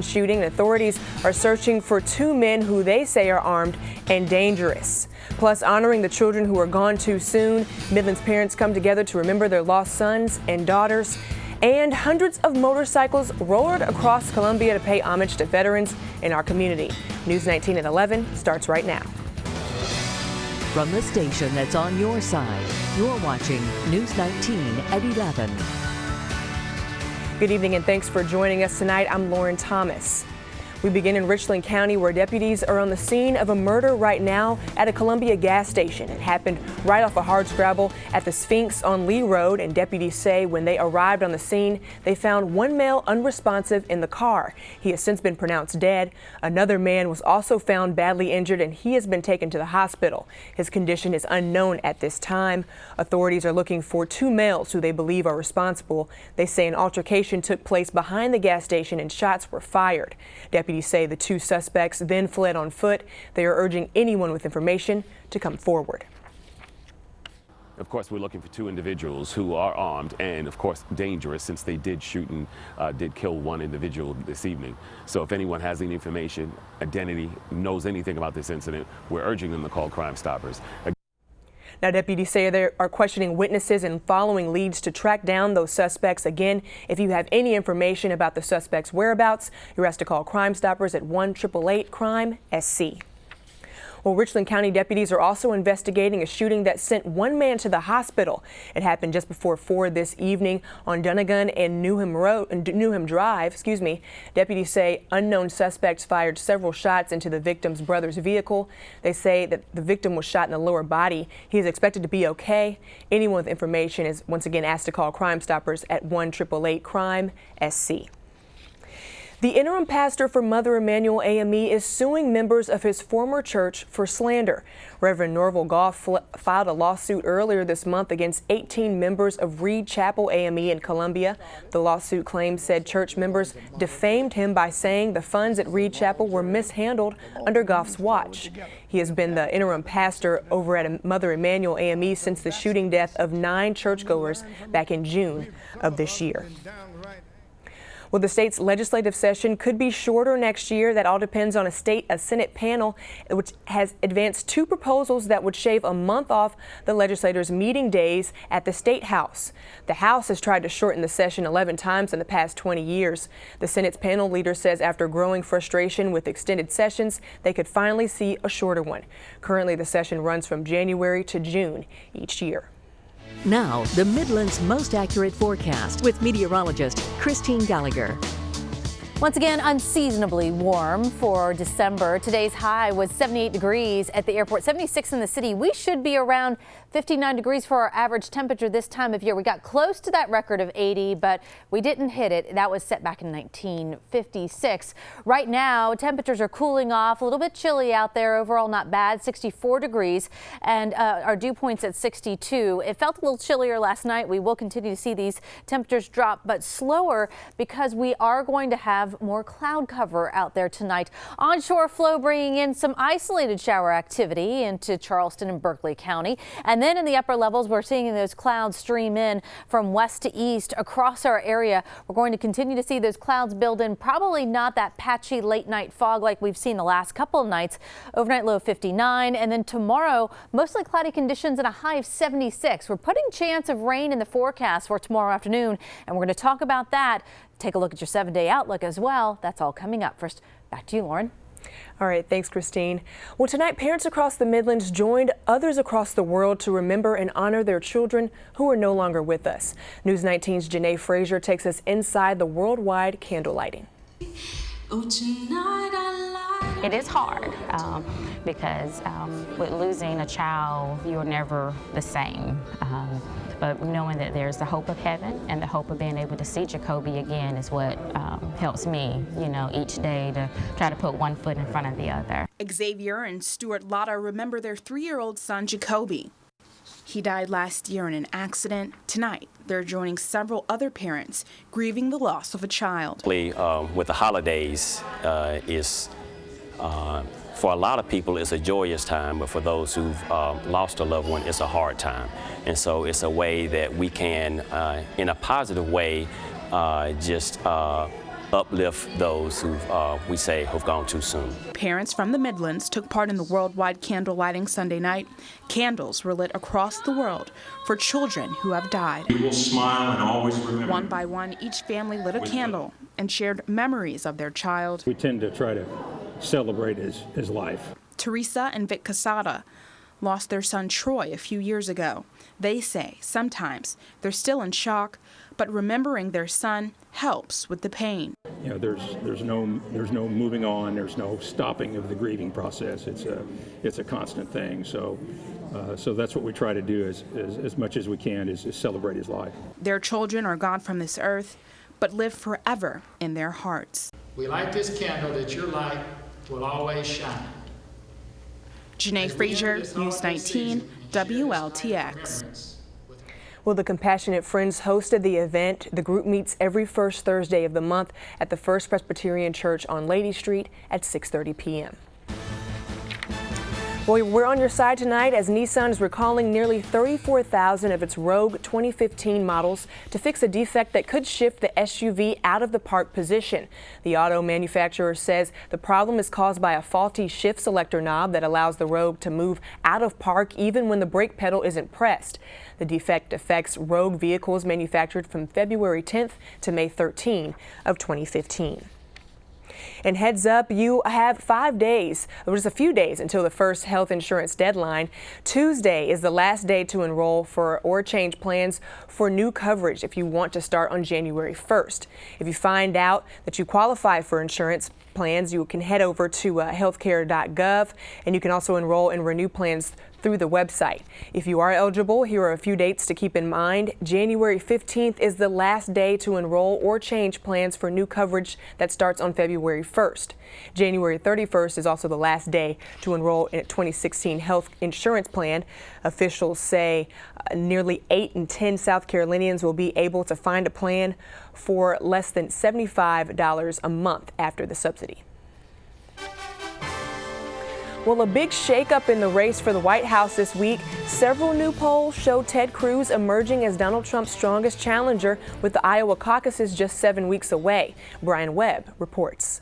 Midland shooting, and authorities are searching for two men who they say are armed and dangerous. Plus, honoring the children who are gone too soon, Midland's parents come together to remember their lost sons and daughters. And hundreds of motorcycles roared across Columbia to pay homage to veterans in our community. News 19 at 11 starts right now. From the station that's on your side, you're watching News 19 at 11. Good evening and thanks for joining us tonight. I'm Lauren Thomas. We begin in Richland County, where deputies are on the scene of a murder right now at a Columbia gas station. It happened right off a hardscrabble at the Sphinx on Lee Road, and deputies say when they arrived on the scene, they found one male unresponsive in the car. He has since been pronounced dead. Another man was also found badly injured, and he has been taken to the hospital. His condition is unknown at this time. Authorities are looking for two males who they believe are responsible. They say an altercation took place behind the gas station and shots were fired. Deputies say the two suspects then fled on foot. They are urging anyone with information to come forward. Of course, we're looking for two individuals who are armed and, of course, dangerous, since they did shoot and did kill one individual this evening. So if anyone has any information, identity, knows anything about this incident, we're urging them to call Crime Stoppers. Now, deputies say they are questioning witnesses and following leads to track down those suspects. Again, if you have any information about the suspects' whereabouts, you're asked to call Crime Stoppers at 1-888-CRIME-SC. Well, Richland County deputies are also investigating a shooting that sent one man to the hospital. It happened just before 4 this evening on Dunnigan and Newham Drive. Deputies say unknown suspects fired several shots into the victim's brother's vehicle. They say that the victim was shot in the lower body. He is expected to be okay. Anyone with information is once again asked to call Crime Stoppers at 1-888-CRIME-SC. The interim pastor for Mother Emanuel AME is suing members of his former church for slander. Reverend Norval Goff filed a lawsuit earlier this month against 18 members of Reed Chapel AME in Columbia. The lawsuit claims said church members defamed him by saying the funds at Reed Chapel were mishandled under Goff's watch. He has been the interim pastor over at Mother Emanuel AME since the shooting death of 9 churchgoers back in June of this year. Well, the state's legislative session could be shorter next year. That all depends on a Senate panel which has advanced 2 proposals that would shave a month off the legislators' meeting days at the State House. The House has tried to shorten the session 11 times in the past 20 years. The Senate's panel leader says after growing frustration with extended sessions, they could finally see a shorter one. Currently, the session runs from January to June each year. Now, the Midland's most accurate forecast with meteorologist Christine Gallagher. Once again, unseasonably warm for December. Today's high was 78 degrees at the airport, 76 in the city. We should be around 59 degrees for our average temperature this time of year. We got close to that record of 80, but we didn't hit it. That was set back in 1956. Right now, temperatures are cooling off, a little bit chilly out there. Overall, not bad, 64 degrees, and our dew point's at 62. It felt a little chillier last night. We will continue to see these temperatures drop, but slower because we are going to have more cloud cover out there tonight. Onshore flow bringing in some isolated shower activity into Charleston and Berkeley County. And then in the upper levels, we're seeing those clouds stream in from west to east across our area. We're going to continue to see those clouds build in, probably not that patchy late night fog like we've seen the last couple of nights. Overnight low of 59, and then tomorrow mostly cloudy conditions and a high of 76. We're putting chance of rain in the forecast for tomorrow afternoon, and we're going to talk about that. Take a look at your 7-day outlook as well. That's all coming up. First, back to you, Lauren. All right, thanks, Christine. Well, tonight, parents across the Midlands joined others across the world to remember and honor their children who are no longer with us. News 19's Janae Frazier takes us inside the worldwide candle lighting. It is hard because with losing a child, you're never the same. But knowing that there's the hope of heaven and the hope of being able to see Jacoby again is what helps me, each day to try to put one foot in front of the other. Xavier and Stuart Lotta remember their 3-year-old son, Jacoby. He died last year in an accident. Tonight, they're joining several other parents grieving the loss of a child. With the holidays, for a lot of people, it's a joyous time, but for those who've lost a loved one, it's a hard time. And so it's a way that we can, in a positive way, just uplift those who we say have gone too soon. Parents from the Midlands took part in the worldwide candle lighting Sunday night. Candles were lit across the world for children who have died. We will smile and always remember. One by one, each family lit a candle and shared memories of their child. We tend to try to celebrate his life. Teresa and Vic Casada lost their son Troy a few years ago. They say sometimes they're still in shock, but remembering their son helps with the pain. You know, there's no moving on. There's no stopping of the grieving process. It's a constant thing. So that's what we try to do as much as we can is celebrate his life. Their children are gone from this earth, but live forever in their hearts. We light this candle that your light will always shine. Janae Frazier, News 19, WLTX. Well, the Compassionate Friends hosted the event. The group meets every first Thursday of the month at the First Presbyterian Church on Lady Street at 6:30 p.m. Well, we're on your side tonight as Nissan is recalling nearly 34,000 of its Rogue 2015 models to fix a defect that could shift the SUV out of the park position. The auto manufacturer says the problem is caused by a faulty shift selector knob that allows the Rogue to move out of park even when the brake pedal isn't pressed. The defect affects Rogue vehicles manufactured from February 10th to May 13 of 2015. And heads up, you have 5 days, or just a few days until the first health insurance deadline. Tuesday is the last day to enroll for or change plans for new coverage if you want to start on January 1st. If you find out that you qualify for insurance plans, you can head over to healthcare.gov, and you can also enroll and renew plans through the website. If you are eligible, here are a few dates to keep in mind. January 15th is the last day to enroll or change plans for new coverage that starts on February 1st. January 31st is also the last day to enroll in a 2016 health insurance plan. Officials say nearly 8 in 10 South Carolinians will be able to find a plan for less than $75 a month after the subsidy. Well, a big shakeup in the race for the White House this week. Several new polls show Ted Cruz emerging as Donald Trump's strongest challenger with the Iowa caucuses just 7 weeks away. Brian Webb reports.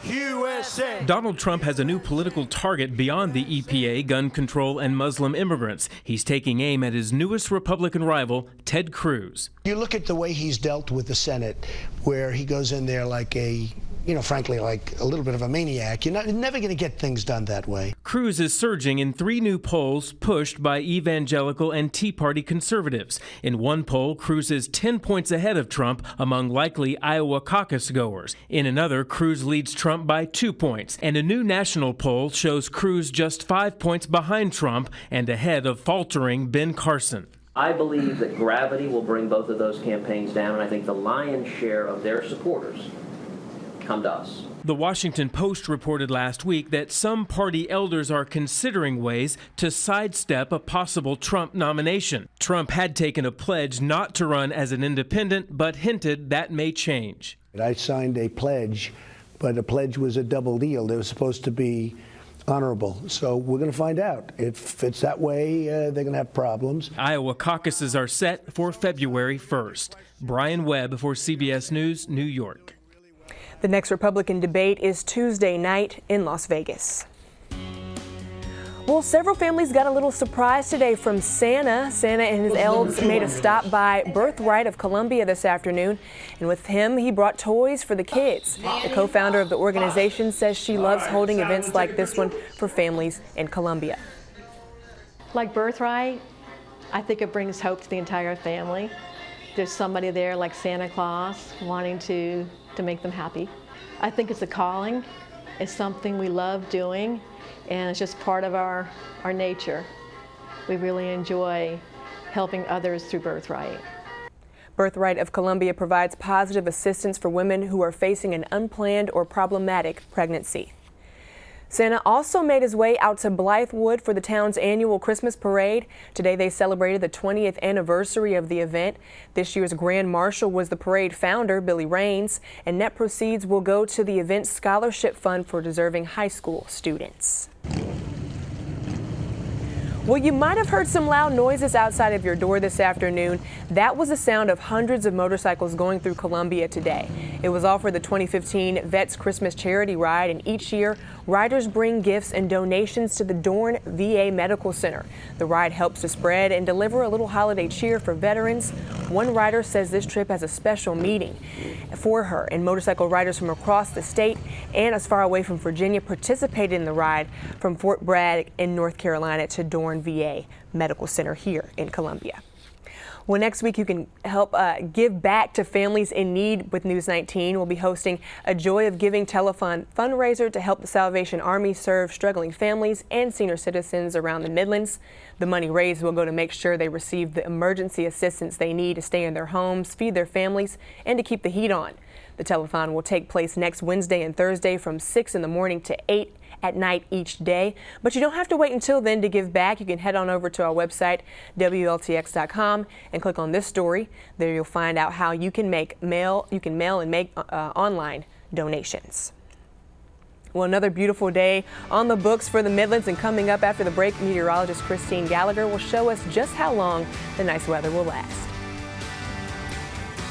USA. Donald Trump has a new political target beyond the EPA, gun control, and Muslim immigrants. He's taking aim at his newest Republican rival, Ted Cruz. You look at the way he's dealt with the Senate, where he goes in there like a, frankly, like a little bit of a maniac. You're never going to get things done that way. Cruz is surging in 3 new polls pushed by evangelical and Tea Party conservatives. In one poll, Cruz is 10 points ahead of Trump among likely Iowa caucus goers. In another, Cruz leads Trump by 2 points. And a new national poll shows Cruz just 5 points behind Trump and ahead of faltering Ben Carson. I believe that gravity will bring both of those campaigns down, and I think the lion's share of their supporters come to us. The Washington Post reported last week that some party elders are considering ways to sidestep a possible Trump nomination. Trump had taken a pledge not to run as an independent, but hinted that may change. I signed a pledge, but the pledge was a double deal. They were supposed to be honorable. So we're going to find out. If it's that way, they're going to have problems. Iowa caucuses are set for February 1st. Brian Webb for CBS News, New York. The next Republican debate is Tuesday night in Las Vegas. Well, several families got a little surprise today from Santa. Santa and his elves made a stop by Birthright of Columbia this afternoon. And with him, he brought toys for the kids. The co-founder of the organization says she loves holding events like this one for families in Columbia. Like Birthright, I think it brings hope to the entire family. There's somebody there like Santa Claus wanting to make them happy. I think it's a calling. It's something we love doing, and it's just part of our nature. We really enjoy helping others through Birthright. Birthright of Columbia provides positive assistance for women who are facing an unplanned or problematic pregnancy. Santa also made his way out to Blythewood for the town's annual Christmas parade. Today they celebrated the 20th anniversary of the event. This year's Grand Marshal was the parade founder, Billy Raines, and net proceeds will go to the event's scholarship fund for deserving high school students. Well, you might have heard some loud noises outside of your door this afternoon. That was the sound of hundreds of motorcycles going through Columbia today. It was all for the 2015 Vets Christmas Charity Ride, and each year, riders bring gifts and donations to the Dorn VA Medical Center. The ride helps to spread and deliver a little holiday cheer for veterans. One rider says this trip has a special meaning for her, and motorcycle riders from across the state and as far away from Virginia participated in the ride from Fort Bragg in North Carolina to Dorn VA Medical Center here in Columbia. Well, next week you can help give back to families in need with News 19. We'll be hosting a Joy of Giving telethon fundraiser to help the Salvation Army serve struggling families and senior citizens around the Midlands. The money raised will go to make sure they receive the emergency assistance they need to stay in their homes, feed their families, and to keep the heat on. The telethon will take place next Wednesday and Thursday from 6 in the morning to 8 at night each day. But you don't have to wait until then to give back. You can head on over to our website, WLTX.com, and click on this story. There you'll find out how you can mail and make online donations. Well, another beautiful day on the books for the Midlands, and coming up after the break, meteorologist Christine Gallagher will show us just how long the nice weather will last.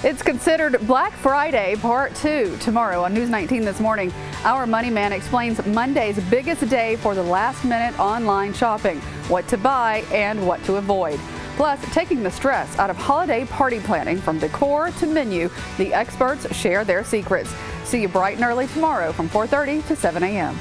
It's considered Black Friday Part 2 tomorrow on News 19 this morning. Our Money Man explains Monday's biggest day for the last-minute online shopping, what to buy and what to avoid. Plus, taking the stress out of holiday party planning from decor to menu, the experts share their secrets. See you bright and early tomorrow from 4:30 to 7 a.m.